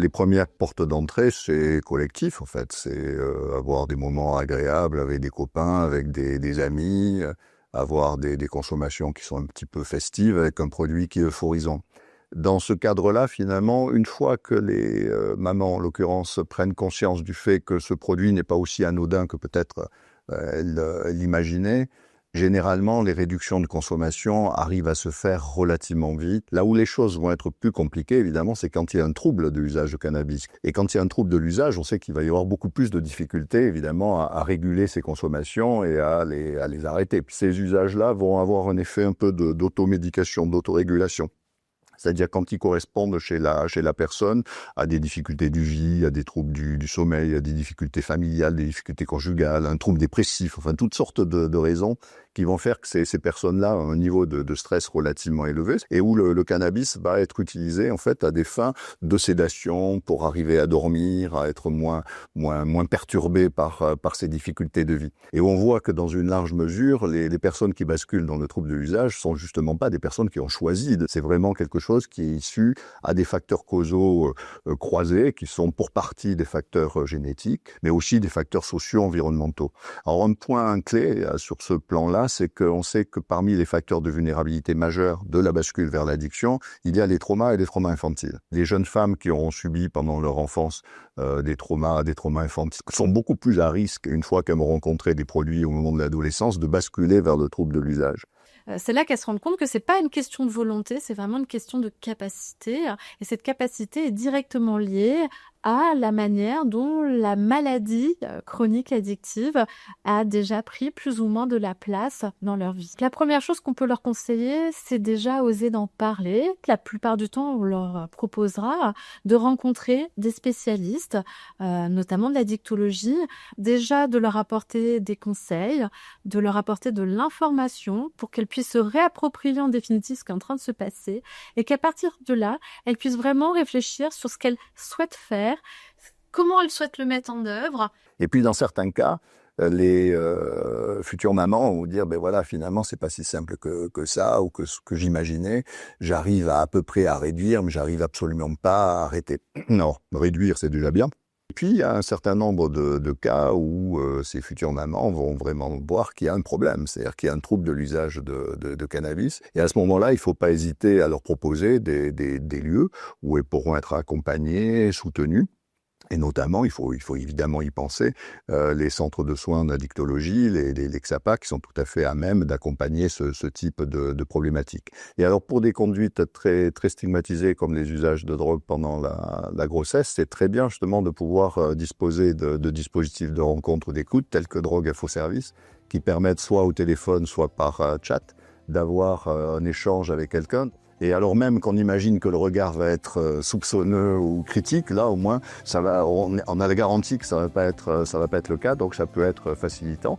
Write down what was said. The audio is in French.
Les premières portes d'entrée, c'est collectif en fait. C'est avoir des moments agréables avec des copains, avec des amis, avoir des consommations qui sont un petit peu festives avec un produit qui est euphorisant. Dans ce cadre-là, finalement, une fois que les mamans, en l'occurrence, prennent conscience du fait que ce produit n'est pas aussi anodin que peut-être elles l'imaginaient, généralement, les réductions de consommation arrivent à se faire relativement vite. Là où les choses vont être plus compliquées, évidemment, c'est quand il y a un trouble de l'usage de cannabis. Et quand il y a un trouble de l'usage, on sait qu'il va y avoir beaucoup plus de difficultés, évidemment, à réguler ces consommations et à les arrêter. Puis ces usages-là vont avoir un effet un peu d'automédication, d'autorégulation. C'est-à-dire quand ils correspondent chez la personne à des difficultés du vie, à des troubles du sommeil, à des difficultés familiales, des difficultés conjugales, un trouble dépressif, enfin toutes sortes de raisons qui vont faire que ces personnes-là ont un niveau de stress relativement élevé et où le cannabis va être utilisé en fait à des fins de sédation pour arriver à dormir, à être moins perturbé par ces difficultés de vie. Et où on voit que dans une large mesure, les personnes qui basculent dans le trouble de l'usage sont justement pas des personnes qui ont choisi. C'est vraiment quelque chose qui est issu à des facteurs causaux croisés, qui sont pour partie des facteurs génétiques, mais aussi des facteurs socio-environnementaux. Alors un point clé sur ce plan-là, c'est qu'on sait que parmi les facteurs de vulnérabilité majeurs de la bascule vers l'addiction, il y a les traumas et les traumas infantiles. Les jeunes femmes qui auront subi pendant leur enfance des traumas infantiles sont beaucoup plus à risque, une fois qu'elles auront rencontré des produits au moment de l'adolescence, de basculer vers le trouble de l'usage. C'est là qu'elles se rendent compte que c'est pas une question de volonté, c'est vraiment une question de capacité. Et cette capacité est directement liée à la manière dont la maladie chronique addictive a déjà pris plus ou moins de la place dans leur vie. La première chose qu'on peut leur conseiller, c'est déjà oser d'en parler. La plupart du temps, on leur proposera de rencontrer des spécialistes, notamment de l'addictologie, déjà de leur apporter des conseils, de leur apporter de l'information pour qu'elles puissent se réapproprier en définitive ce qui est en train de se passer et qu'à partir de là, elles puissent vraiment réfléchir sur ce qu'elles souhaitent faire, comment elles souhaitent le mettre en œuvre. Et puis dans certains cas, les futures mamans vont dire, ben voilà, finalement, c'est pas si simple que ça ou que ce que j'imaginais. J'arrive à peu près à réduire, mais j'arrive absolument pas à arrêter. Non, réduire, c'est déjà bien. Et puis, il y a un certain nombre de cas où ces futures mamans vont vraiment voir qu'il y a un problème, c'est-à-dire qu'il y a un trouble de l'usage de cannabis. Et à ce moment-là, il ne faut pas hésiter à leur proposer des lieux où elles pourront être accompagnées, soutenues. Et notamment, il faut évidemment y penser, les centres de soins d'addictologie, les XAPA, qui sont tout à fait à même d'accompagner ce type de problématiques. Et alors, pour des conduites très stigmatisées comme les usages de drogue pendant la grossesse, c'est très bien justement de pouvoir disposer de dispositifs de rencontre ou d'écoute, tels que Drogue Info Service, qui permettent soit au téléphone, soit par chat, d'avoir un échange avec quelqu'un. Et alors même qu'on imagine que le regard va être soupçonneux ou critique, là au moins on a la garantie que ça va pas être le cas, donc ça peut être facilitant.